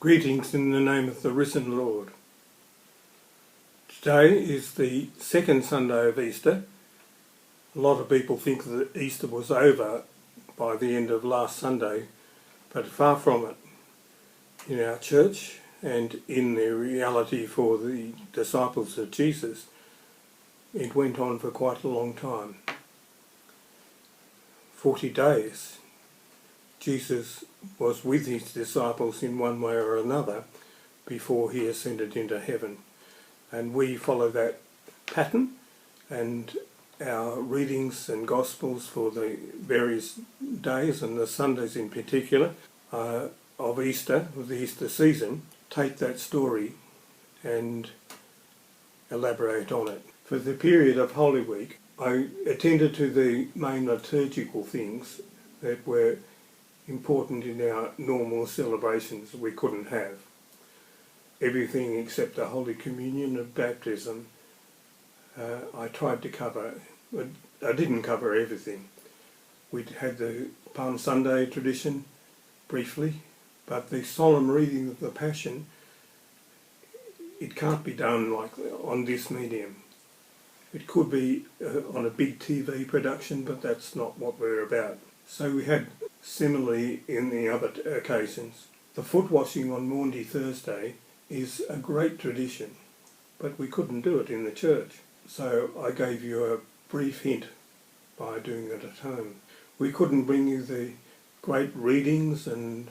Greetings in the name of the risen Lord. Today is the second Sunday of Easter. A lot of people think that Easter was over by the end of last Sunday, but far from it. In our church and in the reality for the disciples of Jesus, it went on for quite a long time. 40 days. Jesus was with his disciples in one way or another before he ascended into heaven. And we follow that pattern, and our readings and Gospels for the various days, and the Sundays in particular, of Easter, of the Easter season, take that story and elaborate on it. For the period of Holy Week, I attended to the main liturgical things that were important in our normal celebrations we couldn't have. Everything except the Holy Communion and baptism I tried to cover, but I didn't cover everything. We'd had the Palm Sunday tradition briefly, but the solemn reading of the Passion, it can't be done like on this medium. It could be on a big TV production, but that's not what we're about. So we had similarly in the other occasions. The foot washing on Maundy Thursday is a great tradition, but we couldn't do it in the church. So I gave you a brief hint by doing it at home. We couldn't bring you the great readings and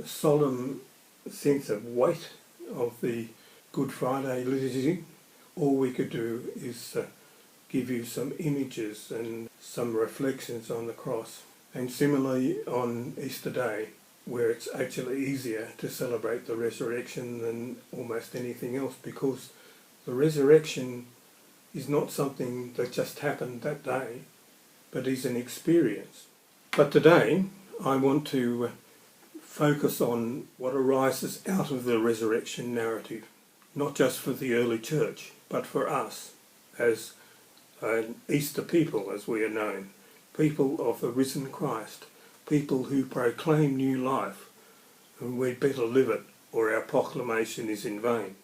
solemn sense of weight of the Good Friday liturgy. All we could do is give you some images and some reflections on the cross. And similarly on Easter Day, where it's actually easier to celebrate the resurrection than almost anything else, because the resurrection is not something that just happened that day, but is an experience. But today I want to focus on what arises out of the resurrection narrative, not just for the early church, but for us as an Easter people, as we are known, people of the risen Christ, people who proclaim new life, and we'd better live it or our proclamation is in vain.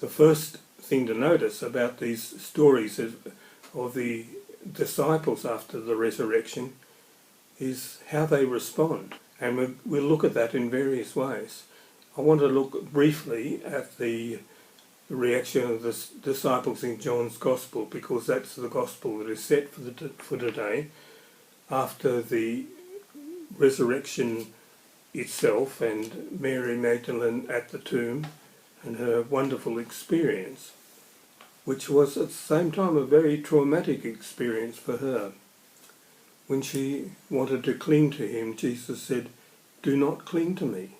The first thing to notice about these stories of the disciples after the resurrection is how they respond, and we'll look at that in various ways. I want to look briefly at the reaction of the disciples in John's Gospel, because that's the Gospel that is set for today, after the resurrection itself and Mary Magdalene at the tomb and her wonderful experience, which was at the same time a very traumatic experience for her. When she wanted to cling to him, Jesus said, "Do not cling to me.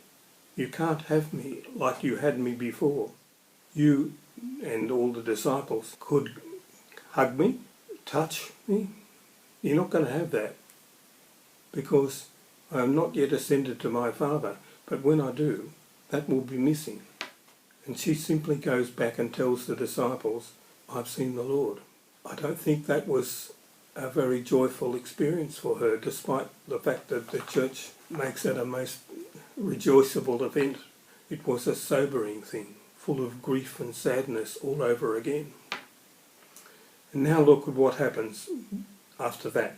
You can't have me like you had me before. You," and all the disciples, "could hug me, touch me. You're not going to have that, because I am not yet ascended to my Father, but when I do, that will be missing." And she simply goes back and tells the disciples, "I've seen the Lord." I don't think that was a very joyful experience for her, despite the fact that the church makes it a most rejoicable event. It was a sobering thing, full of grief and sadness all over again. And now look at what happens after that.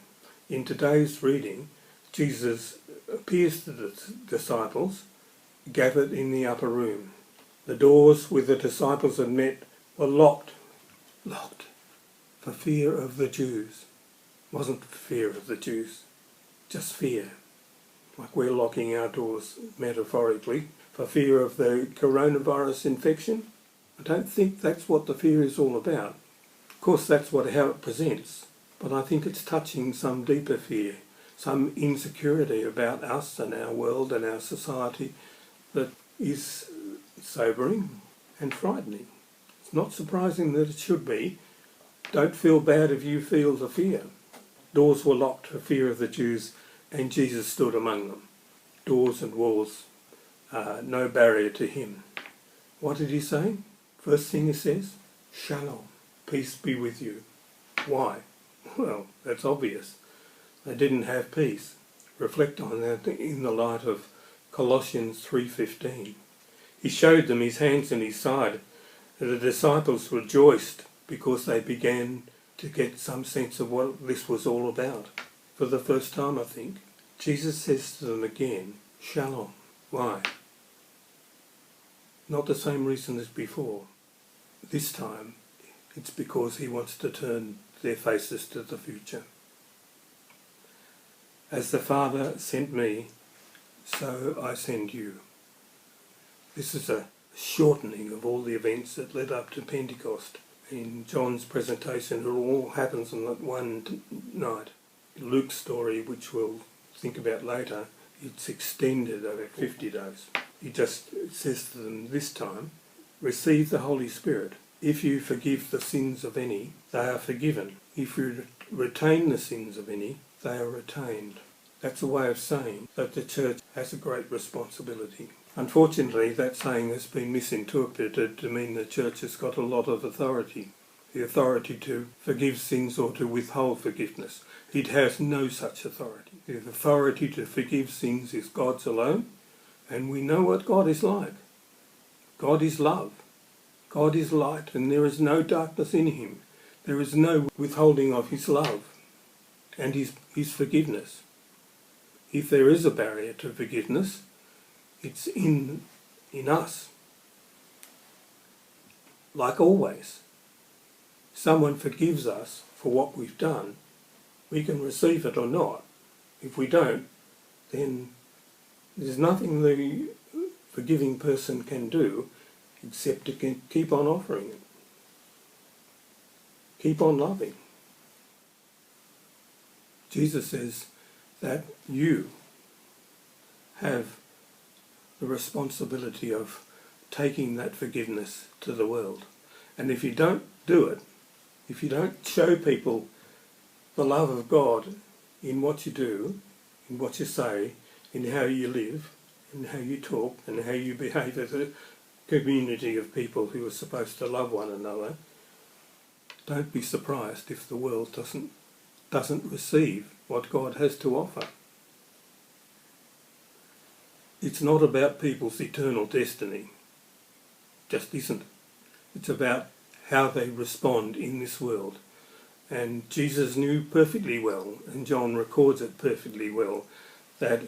In today's reading, Jesus appears to the disciples gathered in the upper room. The doors where the disciples had met were locked, for fear of the Jews. It wasn't fear of the Jews, just fear. Like we're locking our doors metaphorically for fear of the coronavirus infection. I don't think that's what the fear is all about. Of course, that's how it presents, but I think it's touching some deeper fear, some insecurity about us and our world and our society that is sobering and frightening. It's not surprising that it should be. Don't feel bad if you feel the fear. Doors were locked for fear of the Jews, and Jesus stood among them. Doors and walls, no barrier to him. What did he say? First thing he says, "Shalom, peace be with you." Why? Well, that's obvious. They didn't have peace. Reflect on that in the light of Colossians 3:15. He showed them his hands and his side. The disciples rejoiced because they began to get some sense of what this was all about. For the first time, I think, Jesus says to them again, Shalom. Why? Not the same reason as before. This time, it's because he wants to turn their faces to the future. As the Father sent me, so I send you. This is a shortening of all the events that led up to Pentecost. In John's presentation, it all happens on that one night. Luke's story, which we'll think about later, it's extended over 50 days. He just says to them this time, receive the Holy Spirit. If you forgive the sins of any, they are forgiven. If you retain the sins of any, they are retained. That's a way of saying that the church has a great responsibility. Unfortunately, that saying has been misinterpreted to mean the church has got a lot of authority. The authority to forgive sins or to withhold forgiveness. It has no such authority. The authority to forgive sins is God's alone, and we know what God is like. God is love. God is light, and there is no darkness in him. There is no withholding of his love and his forgiveness. If there is a barrier to forgiveness, it's in us. Like always, someone forgives us for what we've done. We can receive it or not. If we don't, then there's nothing the forgiving person can do except to keep on offering it. Keep on loving. Jesus says that you have the responsibility of taking that forgiveness to the world. And if you don't do it, if you don't show people the love of God in what you do, in what you say, in how you live, in how you talk, and how you behave as a community of people who are supposed to love one another, don't be surprised if the world doesn't receive what God has to offer. It's not about people's eternal destiny. Just isn't. It's about how they respond in this world. And Jesus knew perfectly well, and John records it perfectly well, that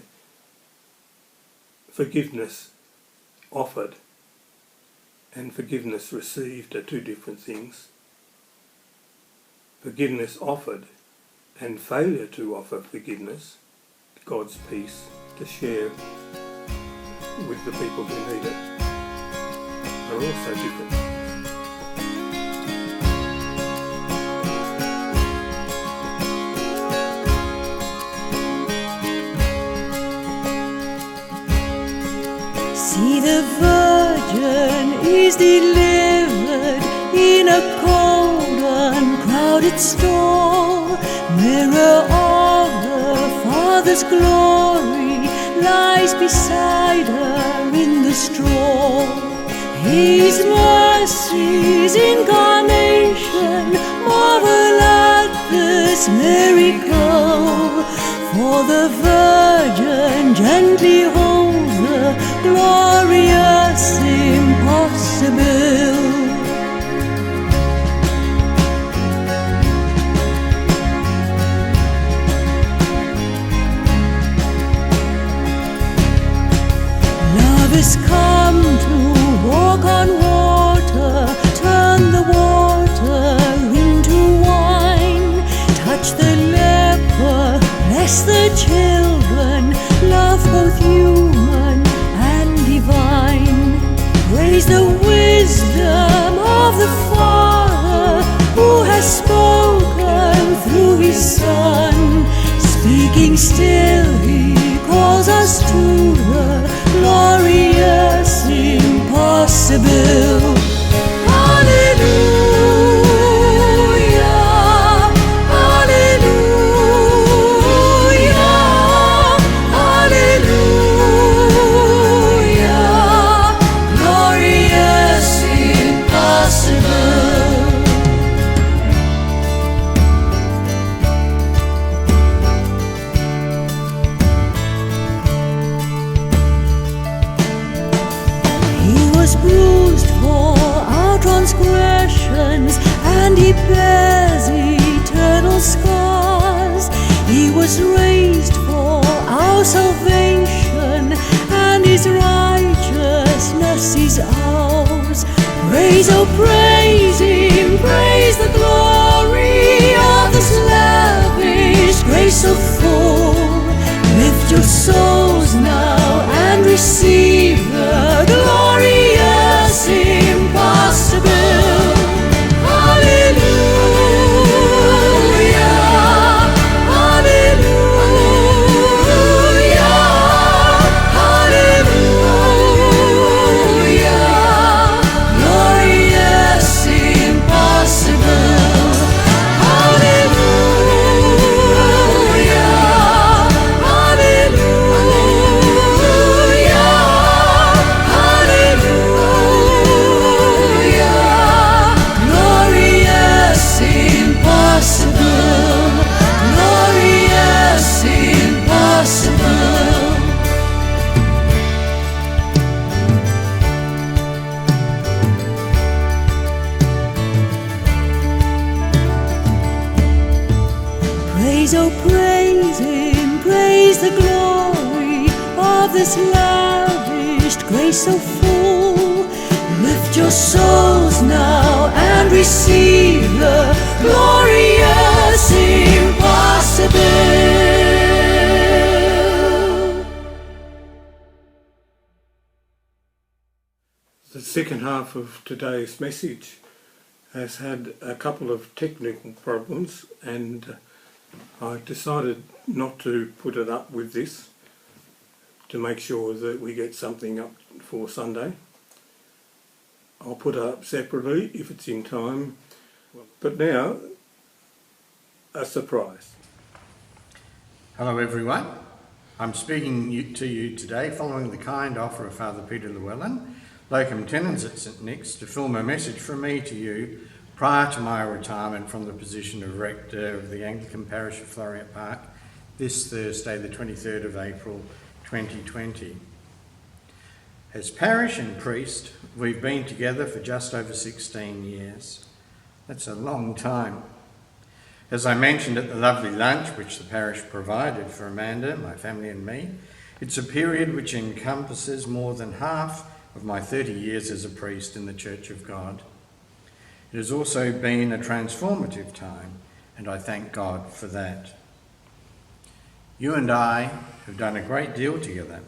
forgiveness offered and forgiveness received are two different things. Forgiveness offered and failure to offer forgiveness, God's peace, to share with the people who need it, are also different. See, the Virgin is delivered in a cold and crowded stall. Mirror of the Father's glory lies beside her in the straw. His mercy's incarnation, marvel at this miracle. For the Virgin gently holds the glorious impossible. Love has come to walk on water, turn the water into wine, touch the leper, bless the children, love both human and divine. Praise the wisdom of the Father who has spoken through his Son. Speaking still, he calls us to the glorious impossible. Hallelujah, hallelujah. bruised for our transgressions, and he bears eternal scars. He was raised for our salvation, and his righteousness is ours. Praise, oh praise him, praise the glory of this lavish grace so full. Lift your souls now and receive the glorious impossible. Hallelujah, hallelujah, hallelujah. Glorious impossible. Hallelujah, hallelujah, hallelujah. Glorious impossible, glorious impossible. Praise, oh praise him, praise the glory of this lavished grace so full. Lift your souls now and receive the glorious impossible. The second half of today's message has had a couple of technical problems, and I decided not to put it up with this to make sure that we get something up for Sunday. I'll put it up separately if it's in time. But now, a surprise. Hello everyone. I'm speaking to you today following the kind offer of Father Peter Llewellyn, locum tenens at St Nick's, to film a message from me to you prior to my retirement from the position of Rector of the Anglican Parish of Floreat Park this Thursday, the 23rd of April 2020. As parish and priest, we've been together for just over 16 years. That's a long time. As I mentioned at the lovely lunch which the parish provided for Amanda, my family and me, it's a period which encompasses more than half of my 30 years as a priest in the Church of God. It has also been a transformative time, and I thank God for that. You and I have done a great deal together.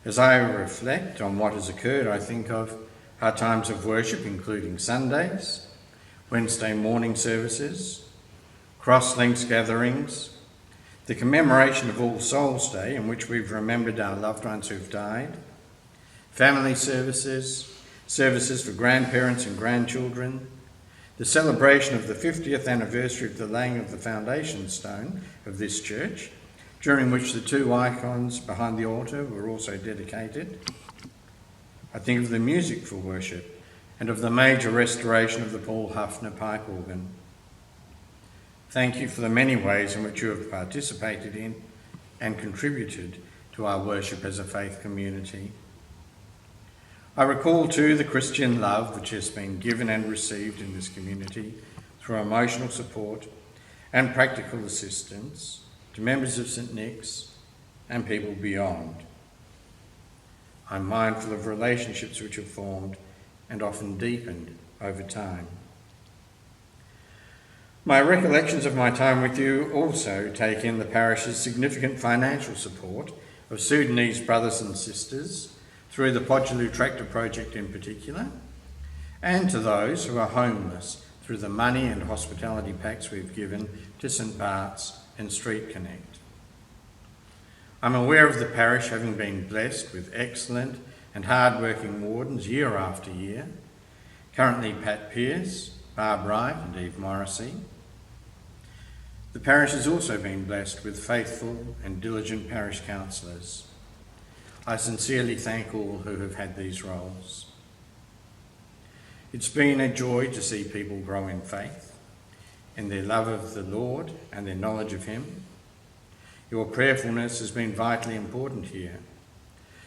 As I reflect on what has occurred, I think of our times of worship, including Sundays, Wednesday morning services, cross-links gatherings, the commemoration of All Souls Day, in which we've remembered our loved ones who've died, family services, services for grandparents and grandchildren, the celebration of the 50th anniversary of the laying of the foundation stone of this church, during which the two icons behind the altar were also dedicated. I think of the music for worship and of the major restoration of the Paul Huffner pipe organ. Thank you for the many ways in which you have participated in and contributed to our worship as a faith community. I recall too the Christian love which has been given and received in this community through emotional support and practical assistance to members of St Nick's and people beyond. I'm mindful of relationships which have formed and often deepened over time. My recollections of my time with you also take in the parish's significant financial support of Sudanese brothers and sisters through the Podjaloo Tractor Project in particular, and to those who are homeless through the money and hospitality packs we've given to St Bart's and Street Connect. I'm aware of the parish having been blessed with excellent and hard-working wardens year after year, currently Pat Pearce, Barb Wright and Eve Morrissey. The parish has also been blessed with faithful and diligent parish councillors. I sincerely thank all who have had these roles. It's been a joy to see people grow in faith, in their love of the Lord and their knowledge of him. Your prayerfulness has been vitally important here,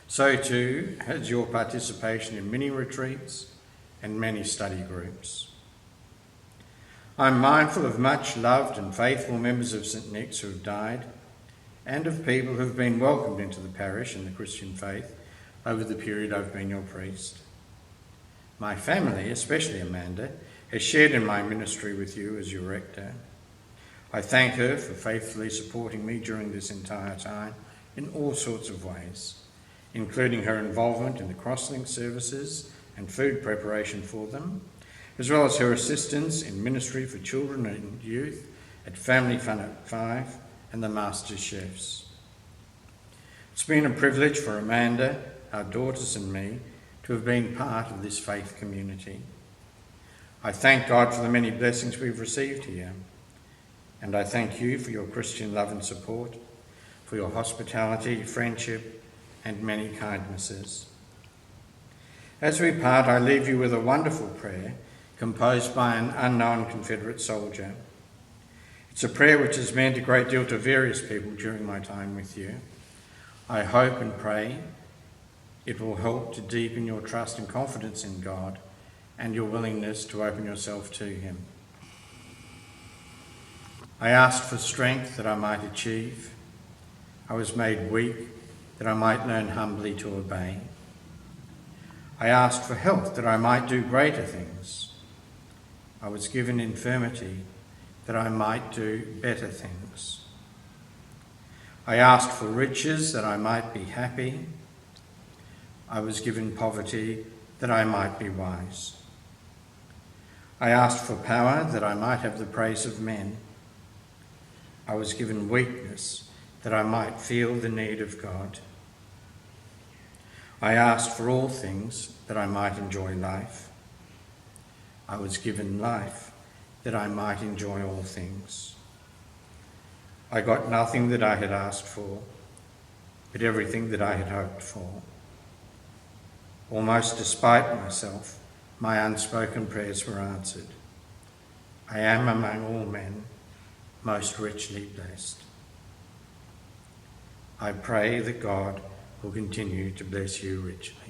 So too has your participation in many retreats and many study groups. I'm mindful of much loved and faithful members of St Nick's who have died, and of people who have been welcomed into the parish and the Christian faith over the period I've been your priest. My family, especially Amanda, has shared in my ministry with you as your rector. I thank her for faithfully supporting me during this entire time in all sorts of ways, including her involvement in the crosslink services and food preparation for them, as well as her assistance in ministry for children and youth at Family Fun at 5 and the Master Chefs. It's been a privilege for Amanda, our daughters and me to have been part of this faith community. I thank God for the many blessings we've received here, and I thank you for your Christian love and support, for your hospitality, friendship, and many kindnesses. As we part, I leave you with a wonderful prayer composed by an unknown Confederate soldier. It's a prayer which has meant a great deal to various people during my time with you. I hope and pray it will help to deepen your trust and confidence in God and your willingness to open yourself to him. I asked for strength that I might achieve. I was made weak that I might learn humbly to obey. I asked for health that I might do greater things. I was given infirmity that I might do better things. I asked for riches that I might be happy. I was given poverty that I might be wise. I asked for power that I might have the praise of men. I was given weakness that I might feel the need of God. I asked for all things that I might enjoy life. I was given life that I might enjoy all things. I got nothing that I had asked for, but everything that I had hoped for. Almost despite myself, my unspoken prayers were answered. I am among all men most richly blessed. I pray that God will continue to bless you richly.